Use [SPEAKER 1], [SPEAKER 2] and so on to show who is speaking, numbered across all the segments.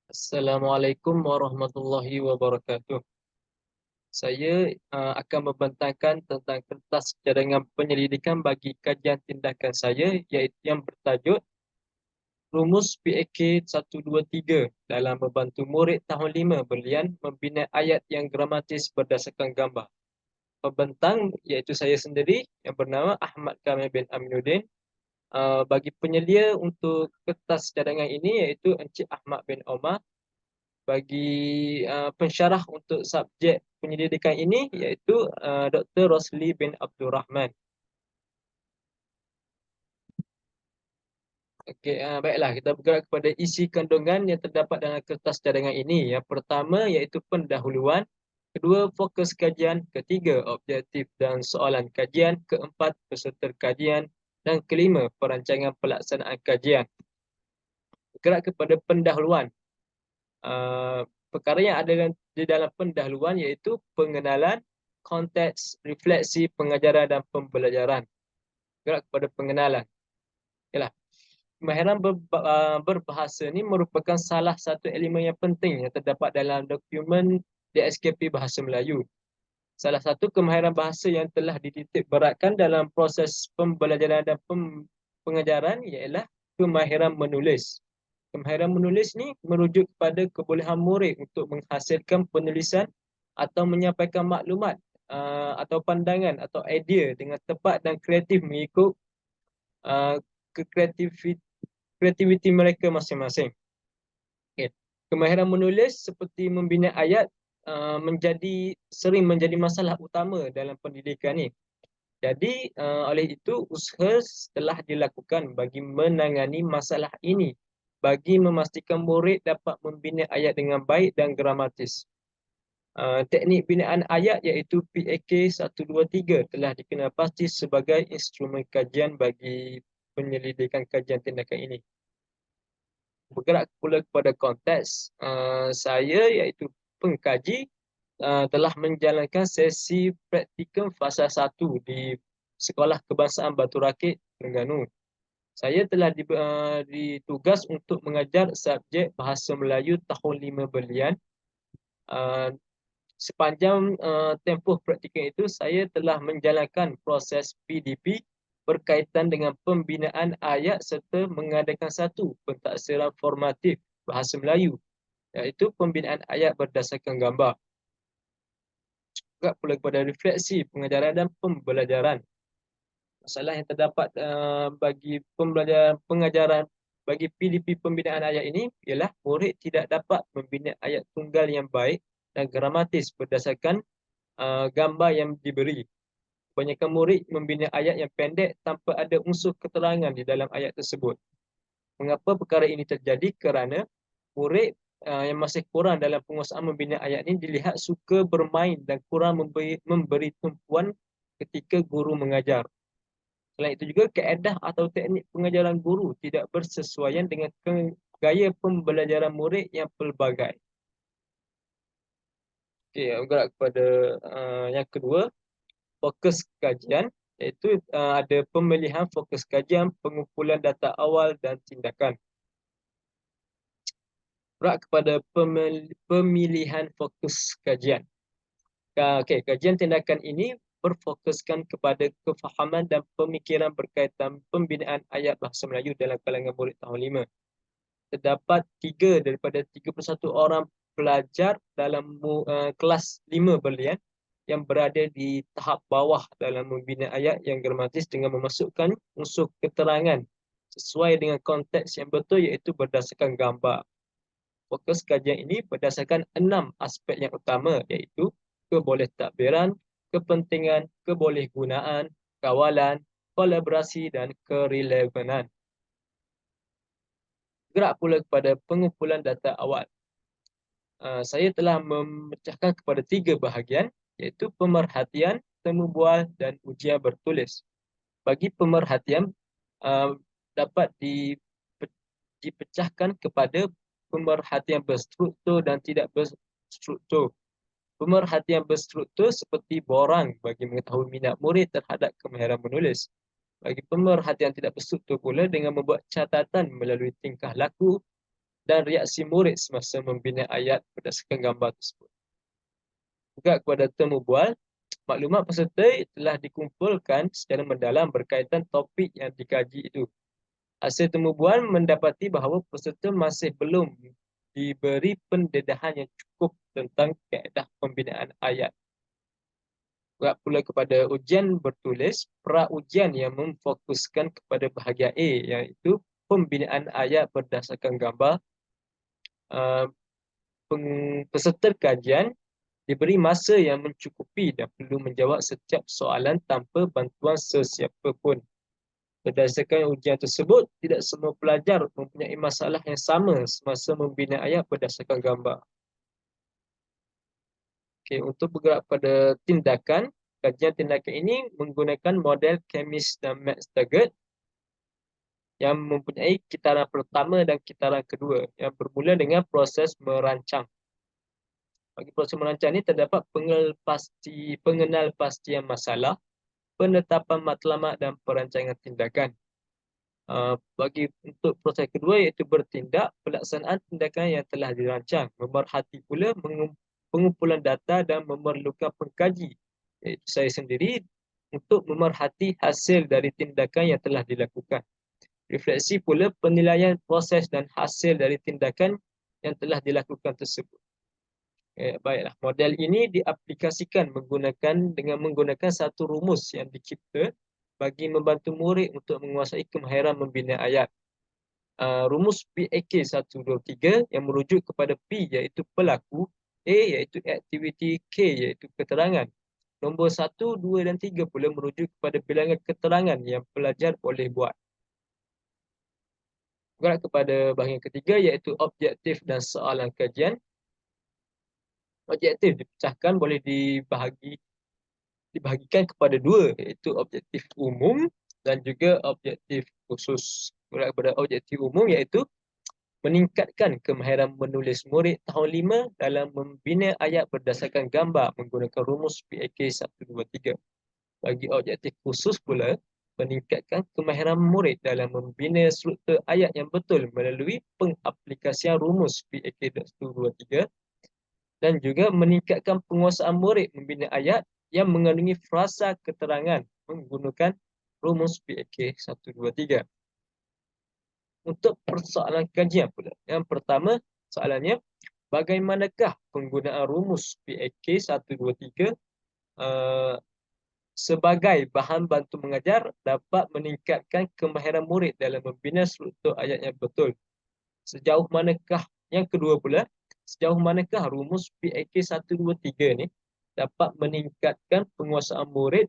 [SPEAKER 1] Assalamualaikum warahmatullahi wabarakatuh. Saya akan membentangkan tentang kertas cadangan penyelidikan bagi kajian tindakan saya, iaitu yang bertajuk Rumus PAK 123 dalam membantu murid tahun 5 berlian membina ayat yang gramatis berdasarkan gambar. Pembentang iaitu saya sendiri yang bernama Ahmad Kamil bin Aminuddin. Bagi penyelia untuk kertas cadangan ini iaitu Encik Ahmad bin Omar. Bagi pensyarah untuk subjek penyelidikan ini iaitu Dr. Rosli bin Abdul Rahman. Okey, baiklah kita bergerak kepada isi kandungan yang terdapat dalam kertas cadangan ini. Yang pertama iaitu pendahuluan, kedua fokus kajian, ketiga objektif dan soalan kajian, keempat peserta kajian dan kelima perancangan pelaksanaan kajian. Bergerak kepada pendahuluan. Perkara yang ada di dalam pendahuluan iaitu pengenalan, konteks, refleksi pengajaran dan pembelajaran. Gerak kepada pengenalan. Yalah, kemahiran berbahasa ini merupakan salah satu elemen yang penting yang terdapat dalam dokumen DSKP Bahasa Melayu. Salah satu kemahiran bahasa yang telah dititik beratkan dalam proses pembelajaran dan pengajaran ialah kemahiran menulis. Kemahiran menulis ni merujuk kepada kebolehan murid untuk menghasilkan penulisan atau menyampaikan maklumat atau pandangan atau idea dengan tepat dan kreatif mengikut uh, kreativiti mereka masing-masing. Okay. Kemahiran menulis seperti membina ayat sering menjadi masalah utama dalam pendidikan ni. Jadi oleh itu usaha telah dilakukan bagi menangani masalah ini bagi memastikan murid dapat membina ayat dengan baik dan gramatis. Teknik binaan ayat iaitu PAK 123 telah dikenal pasti sebagai instrumen kajian bagi penyelidikan kajian tindakan ini. Bergerak pula kepada konteks, saya iaitu pengkaji telah menjalankan sesi praktikum fasa 1 di Sekolah Kebangsaan Batu Rakit, Terengganu. Saya telah ditugas untuk mengajar subjek Bahasa Melayu tahun 5 berlian. Sepanjang tempoh praktikum itu, saya telah menjalankan proses PDP berkaitan dengan pembinaan ayat serta mengadakan satu pentaksiran formatif Bahasa Melayu, iaitu pembinaan ayat berdasarkan gambar. Juga pula kepada refleksi pengajaran dan pembelajaran. Masalah yang terdapat bagi pembelajaran pengajaran bagi PDP pembinaan ayat ini ialah murid tidak dapat membina ayat tunggal yang baik dan gramatis berdasarkan gambar yang diberi. Kebanyakan murid membina ayat yang pendek tanpa ada unsur keterangan di dalam ayat tersebut. Mengapa perkara ini terjadi? Kerana murid yang masih kurang dalam penguasaan membina ayat ini dilihat suka bermain dan kurang memberi tumpuan ketika guru mengajar. Selain itu juga kaedah atau teknik pengajaran guru tidak bersesuaian dengan gaya pembelajaran murid yang pelbagai. Okey, bergerak kepada yang kedua, fokus kajian, iaitu ada pemilihan fokus kajian, pengumpulan data awal dan tindakan. Bergerak kepada pemilihan fokus kajian. Okey, kajian tindakan ini berfokuskan kepada kefahaman dan pemikiran berkaitan pembinaan ayat Bahasa Melayu dalam kalangan murid tahun 5. Terdapat 3 daripada 31 orang pelajar dalam kelas 5 berlian yang berada di tahap bawah dalam membina ayat yang gramatis dengan memasukkan unsur keterangan sesuai dengan konteks yang betul iaitu berdasarkan gambar. Fokus kajian ini berdasarkan 6 aspek yang utama iaitu kebolehtakbiran, kepentingan, kebolehgunaan, kawalan, kolaborasi dan kerelevanan. Gerak pula kepada pengumpulan data awal. Saya telah memecahkan kepada 3 bahagian iaitu pemerhatian, temu bual dan ujian bertulis. Bagi pemerhatian dapat dipecahkan kepada pemerhatian berstruktur dan tidak berstruktur. Pemerhatian berstruktur seperti borang bagi mengetahui minat murid terhadap kemahiran menulis. Bagi pemerhatian tidak berstruktur pula dengan membuat catatan melalui tingkah laku dan reaksi murid semasa membina ayat berdasarkan gambar tersebut. Juga kepada temu bual, maklumat peserta telah dikumpulkan secara mendalam berkaitan topik yang dikaji itu. Hasil temu bual mendapati bahawa peserta masih belum diberi pendedahan yang cukup tentang kaedah pembinaan ayat. Juga pula kepada ujian bertulis, pra-ujian yang memfokuskan kepada bahagian A, iaitu pembinaan ayat berdasarkan gambar. Peserta kajian diberi masa yang mencukupi dan perlu menjawab setiap soalan tanpa bantuan sesiapa pun. Berdasarkan ujian tersebut, tidak semua pelajar mempunyai masalah yang sama semasa membina ayat berdasarkan gambar. Okey, untuk bergerak pada tindakan, kajian tindakan ini menggunakan model Chemist dan Max Target yang mempunyai kitaran pertama dan kitaran kedua yang bermula dengan proses merancang. Bagi proses merancang ini terdapat pengenalpastian masalah, penetapan matlamat dan perancangan tindakan. Bagi untuk proses kedua iaitu bertindak, pelaksanaan tindakan yang telah dirancang, memerhati pula pengumpulan data dan memerlukan pengkaji, iaitu saya sendiri, untuk memerhati hasil dari tindakan yang telah dilakukan. Refleksi pula penilaian proses dan hasil dari tindakan yang telah dilakukan tersebut. Baiklah, model ini diaplikasikan dengan menggunakan satu rumus yang dicipta bagi membantu murid untuk menguasai kemahiran membina ayat. Rumus PAK 123 yang merujuk kepada P iaitu pelaku, A iaitu aktiviti, K iaitu keterangan. Nombor 1, 2 dan 3 pula merujuk kepada bilangan keterangan yang pelajar boleh buat. Bergerak kepada bahagian ketiga iaitu objektif dan soalan kajian. Objektif dipecahkan boleh dibahagikan kepada dua, iaitu objektif umum dan juga objektif khusus. Bergerak kepada objektif umum iaitu meningkatkan kemahiran menulis murid tahun 5 dalam membina ayat berdasarkan gambar menggunakan rumus PAK 123. Bagi objektif khusus pula, meningkatkan kemahiran murid dalam membina struktur ayat yang betul melalui pengaplikasian rumus PAK 123 dan juga meningkatkan penguasaan murid membina ayat yang mengandungi frasa keterangan menggunakan rumus PAK 123. Untuk persoalan kajian pula. Yang pertama, soalannya, bagaimanakah penggunaan rumus PAK 123 sebagai bahan bantu mengajar dapat meningkatkan kemahiran murid dalam membina struktur ayat yang betul? Sejauh manakah, yang kedua pula, sejauh manakah rumus PAK 123 ni dapat meningkatkan penguasaan murid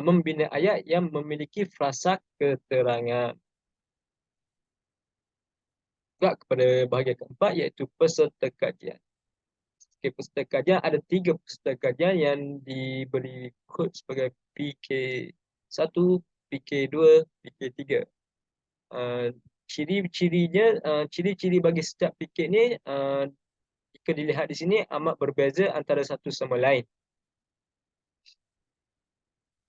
[SPEAKER 1] membina ayat yang memiliki frasa keterangan? Juga kepada bahagian keempat iaitu peserta kajian. Okay, peserta kajian ada 3 peserta kajian yang diberi kod sebagai PK1, PK2, PK3. Ciri-ciri bagi setiap PK ni jika dilihat di sini amat berbeza antara satu sama lain.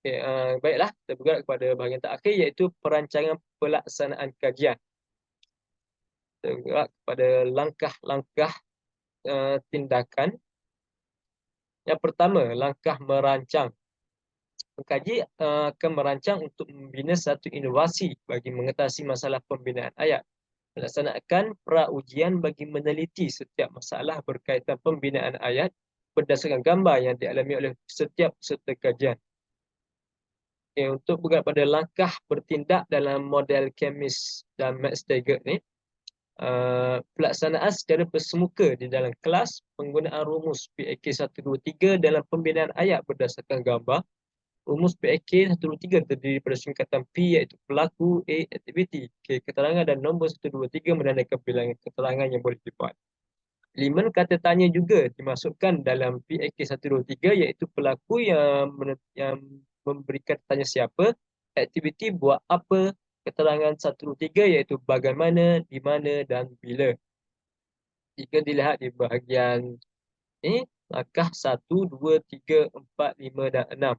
[SPEAKER 1] Okay, baiklah, kita bergerak kepada bahagian terakhir iaitu perancangan pelaksanaan kajian. Kita bergerak kepada langkah-langkah tindakan. Yang pertama, langkah merancang. Pengkaji akan merancang untuk membina satu inovasi bagi mengatasi masalah pembinaan ayat. Melaksanakan pra-ujian bagi meneliti setiap masalah berkaitan pembinaan ayat berdasarkan gambar yang dialami oleh setiap peserta kajian. Okay, untuk bergerak pada langkah bertindak dalam model Chemist dan Max Target ni, pelaksanaan secara bersemuka di dalam kelas, penggunaan rumus PAK 123 dalam pembinaan ayat berdasarkan gambar. Rumus PAK 123 terdiri daripada singkatan P iaitu pelaku, A aktiviti, K keterangan dan nombor 123 menandakan bilangan keterangan yang boleh dibuat. Elemen kata tanya juga dimasukkan dalam PAK 123 iaitu pelaku yang memberikan tanya siapa, aktiviti buat apa, keterangan 123 iaitu bagaimana, di mana dan bila. Jika dilihat di bahagian ini, langkah 1, 2, 3, 4, 5 dan 6.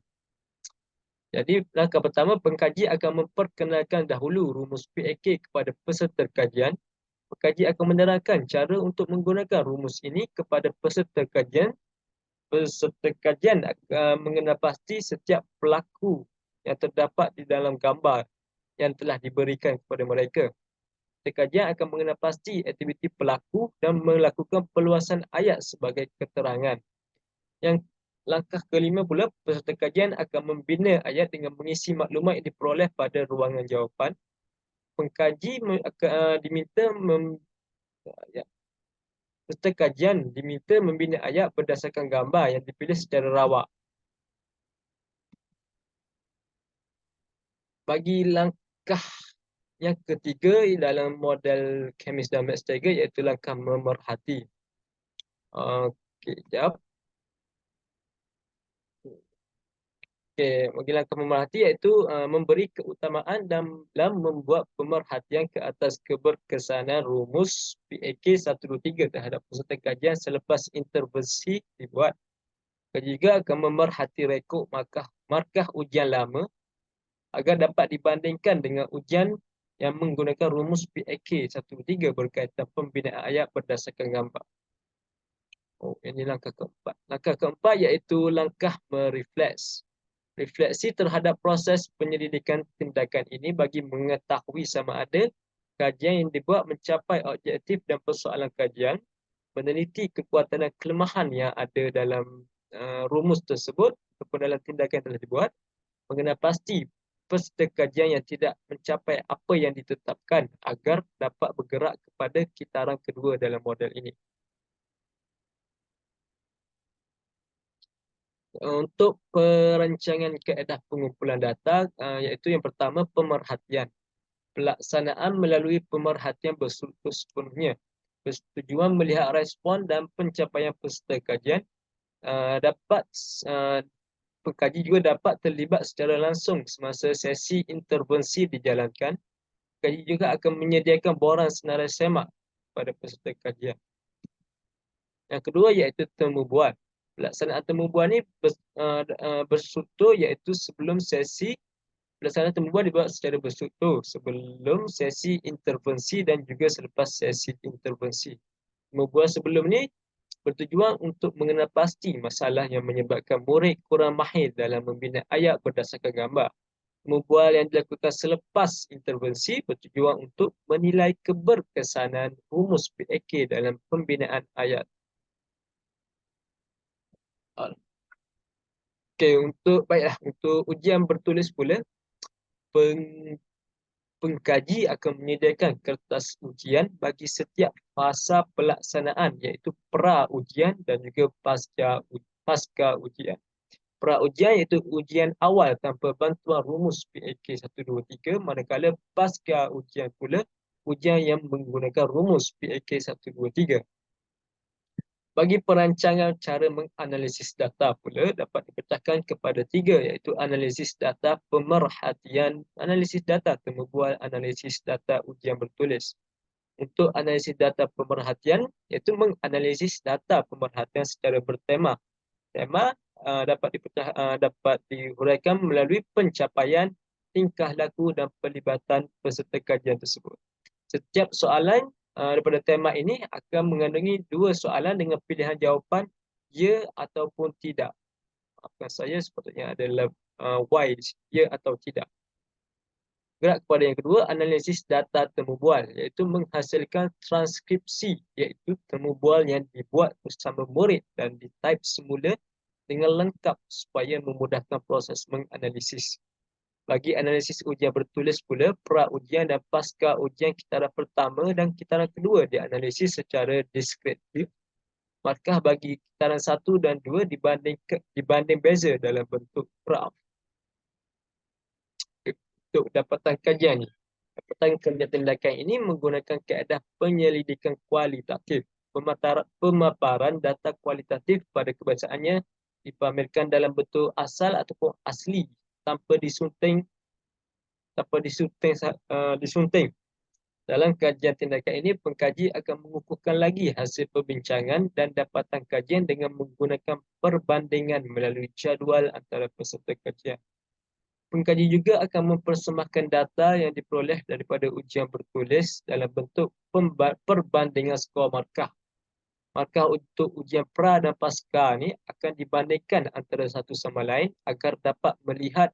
[SPEAKER 1] Jadi langkah pertama, pengkaji akan memperkenalkan dahulu rumus PAK kepada peserta kajian. Pekaji akan menerangkan cara untuk menggunakan rumus ini kepada peserta kajian. Peserta kajian mengenal pasti setiap pelaku yang terdapat di dalam gambar yang telah diberikan kepada mereka. Peserta kajian akan mengenal pasti aktiviti pelaku dan melakukan perluasan ayat sebagai keterangan. Yang langkah kelima pula, peserta kajian akan membina ayat dengan mengisi maklumat yang diperoleh pada ruangan jawapan. Pengkaji diminta peserta kajian diminta membina ayat berdasarkan gambar yang dipilih secara rawak. Bagi langkah yang ketiga dalam model Chemis dan Max Tiger, iaitu langkah memerhati. Okey, sekejap. Okey, bagi langkah memerhati iaitu memberi keutamaan dalam membuat pemerhatian ke atas keberkesanan rumus PAK 123 terhadap peserta kajian selepas intervensi dibuat. Kaji juga akan memerhati rekod markah ujian lama agar dapat dibandingkan dengan ujian yang menggunakan rumus PAK 123 berkaitan pembinaan ayat berdasarkan gambar. Oh, ini langkah keempat. Langkah keempat iaitu langkah merefleks. Refleksi terhadap proses penyelidikan tindakan ini bagi mengetahui sama ada kajian yang dibuat mencapai objektif dan persoalan kajian, meneliti kekuatan dan kelemahan yang ada dalam rumus tersebut ataupun dalam tindakan yang telah dibuat, mengenal pasti peserta kajian yang tidak mencapai apa yang ditetapkan agar dapat bergerak kepada kitaran kedua dalam model ini. Untuk perancangan kaedah pengumpulan data, iaitu yang pertama, pemerhatian. Pelaksanaan melalui pemerhatian berstruktur sepenuhnya. Bertujuan melihat respon dan pencapaian peserta kajian. Pengkaji juga dapat terlibat secara langsung semasa sesi intervensi dijalankan. Pengkaji juga akan menyediakan borang senarai semak pada peserta kajian. Yang kedua iaitu temu bual. Pelaksanaan temu bual ni berstruktur iaitu sebelum sesi. Pelaksanaan temu bual dibuat secara berstruktur sebelum sesi intervensi dan juga selepas sesi intervensi. Temu bual sebelum ni bertujuan untuk mengenal pasti masalah yang menyebabkan murid kurang mahir dalam membina ayat berdasarkan gambar. Temu bual yang dilakukan selepas intervensi bertujuan untuk menilai keberkesanan rumus PAK dalam pembinaan ayat. Okey, untuk ujian bertulis pula, pengkaji akan menyediakan kertas ujian bagi setiap fasa pelaksanaan, iaitu pra-ujian dan juga pasca ujian. Pra-ujian iaitu ujian awal tanpa bantuan rumus PAK 123, manakala pasca ujian pula ujian yang menggunakan rumus PAK 123. Bagi perancangan cara menganalisis data pula dapat dipecahkan kepada tiga, iaitu analisis data pemerhatian, analisis data temu bual, analisis data ujian bertulis. Untuk analisis data pemerhatian, iaitu menganalisis data pemerhatian secara bertema. Tema dapat dihuraikan melalui pencapaian, tingkah laku dan pelibatan peserta kajian tersebut. Setiap soalan daripada tema ini akan mengandungi dua soalan dengan pilihan jawapan ya ataupun tidak. Maafkan saya, sepatutnya adalah why, ya atau tidak. Gerak kepada yang kedua, analisis data temu bual, iaitu menghasilkan transkripsi, iaitu temu bual yang dibuat bersama murid dan di-type semula dengan lengkap supaya memudahkan proses menganalisis. Bagi analisis ujian bertulis pula, pra-ujian dan pasca ujian kitaran pertama dan kitaran kedua dianalisis secara deskriptif. Markah bagi kitaran 1 dan 2 dibanding beza dalam bentuk graf. Untuk dapatan kajian ni, dapatan kajian tindakan ini menggunakan kaedah penyelidikan kualitatif. Pemaparan data kualitatif pada kebacaannya dipamerkan dalam bentuk asal ataupun asli tanpa disunting. Dalam kajian tindakan ini, pengkaji akan mengukuhkan lagi hasil perbincangan dan dapatan kajian dengan menggunakan perbandingan melalui jadual antara peserta kajian. Pengkaji juga akan mempersembahkan data yang diperoleh daripada ujian bertulis dalam bentuk perbandingan skor markah. Markah untuk ujian pra dan pasca ni akan dibandingkan antara satu sama lain agar dapat melihat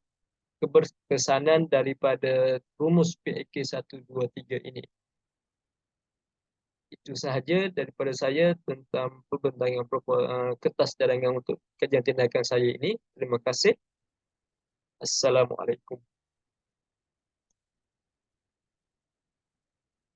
[SPEAKER 1] keberkesanan daripada rumus PAK 1, 2, 3 ini. Itu sahaja daripada saya tentang perbentangan kertas cadangan untuk kajian tindakan saya ini. Terima kasih. Assalamualaikum.